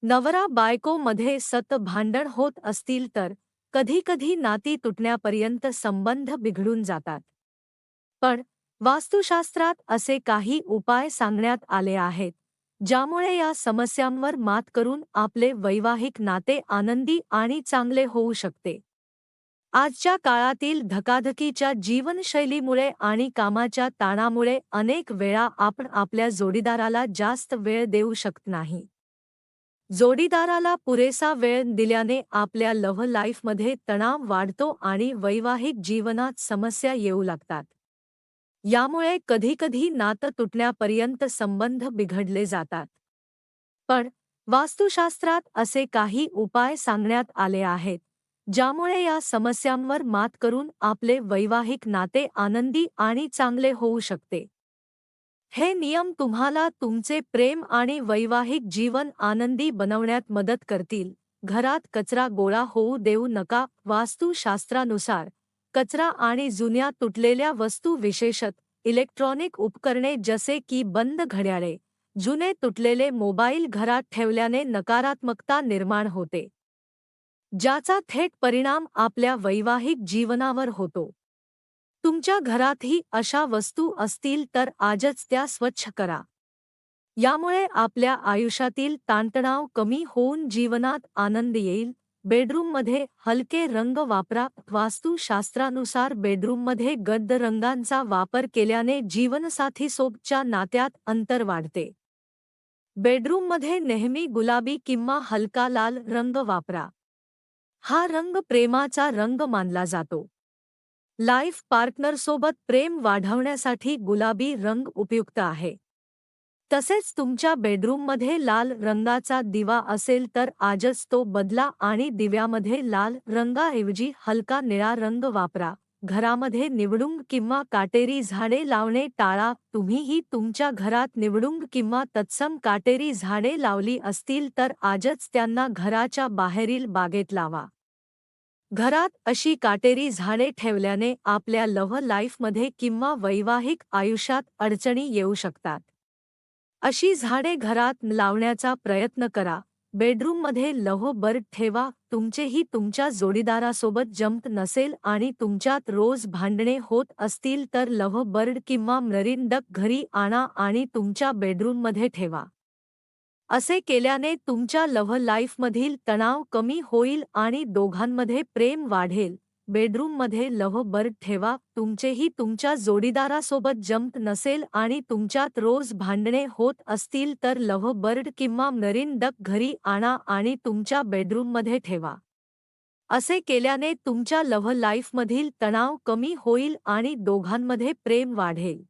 नवरा बायको मध्ये सतत भांडण होत असतील तर कधी-कधी नाती तुटण्यापर्यंत संबंध बिघडून जातात. पण वास्तुशास्त्रात असे काही उपाय सांगण्यात आले आहेत, ज्यामुळे या समस्यांवर मात करून आपले वैवाहिक नाते आनंदी आणि चांगले होऊ शकते. आजच्या काळातील धकाधकीच्या जीवनशैलीमुळे आणि कामाच्या ताणामुळे अनेक वेळा आपण आपल्या जोडीदाराला जास्त वेळ देऊ शकत नाही. जोडीदाराला पुरेसा वेळ दिल्याने आपल्या लव्ह लाईफमध्ये तणाव वाढतो आणि वैवाहिक जीवनात समस्या येऊ लागतात. यामुळे कधीकधी नातं तुटण्यापर्यंत संबंध बिघडले जातात. पण वास्तुशास्त्रात असे काही उपाय सांगण्यात आले आहेत, ज्यामुळे या समस्यांवर मात करून आपले वैवाहिक नाते आनंदी आणि चांगले होऊ शकते. हे नियम तुम्हाला तुमचे प्रेम आणि वैवाहिक जीवन आनंदी बनवण्यात मदत करतील. घरात कचरा गोळा होऊ देऊ नका. वास्तुशास्त्रानुसार कचरा आणि जुन्या तुटलेल्या वस्तू, विशेषतः इलेक्ट्रॉनिक उपकरणे जसे की बंद घड्याळे, जुने तुटलेले मोबाईल घरात ठेवल्याने नकारात्मकता निर्माण होते, ज्याचा थेट परिणाम आपल्या वैवाहिक जीवनावर होतो. तुमच्या घरातही अशा वस्तू असतील तर आजच त्या स्वच्छ करा. यामुळे आपल्या आयुष्यातील ताणतणाव कमी होऊन जीवनात आनंद येईल. बेडरूममध्ये हलके रंग वापरा. वास्तुशास्त्रानुसार बेडरूममध्ये गडद रंगांचा वापर केल्याने जीवनसाथीसोबतच्या नात्यात अंतर वाढते. बेडरूममध्ये नेहमी गुलाबी किंवा हलका लाल रंग वापरा. हा रंग प्रेमाचा रंग मानला जातो. लाईफ पार्टनरसोबत प्रेम वाढवण्यासाठी गुलाबी रंग उपयुक्त आहे. तसेच तुमच्या बेडरूममध्ये लाल रंगाचा दिवा असेल तर आजच तो बदला आणि दिव्यामध्ये लाल रंगाऐवजी हलका निळा रंग वापरा. घरामध्ये निवडुंग किंवा काटेरी झाडे लावणे टाळा. तुम्हीही तुमच्या घरात निवडुंग किंवा तत्सम काटेरी झाडे लावली असतील तर आजच त्यांना घराच्या बाहेरील बागेत लावा. घरात अशी काटेरी झाडे ठेवल्याने आपल्या लव्ह लाईफमध्ये किंवा वैवाहिक आयुष्यात अडचणी येऊ शकतात. अशी झाडे घरात लावण्याचा प्रयत्न करा. बेडरूममध्ये लव्ह बर्ड ठेवा. तुमचेही तुमच्या जोडीदारासोबत जमत नसेल आणि तुमच्यात रोज भांडणे होत असतील तर लव्ह बर्ड किंवा मरीन डक घरी आणा आणि तुमच्या बेडरूममध्ये ठेवा. असे केल्याने तुमच्या लव्ह लाईफमधील तणाव कमी होईल आणि दोघांमध्ये प्रेम वाढेल. बेडरूममध्ये लव्ह बर्ड ठेवा. तुमचेही तुमच्या जोडीदारासोबत जमत नसेल आणि तुमच्यात रोज भांडणे होत असतील तर लव्ह बर्ड किंवा मरीन डक घरी आणा आणि तुमच्या बेडरूममध्ये ठेवा. असे केल्याने तुमच्या लव्ह लाईफमधील तणाव कमी होईल आणि दोघांमध्ये प्रेम वाढेल.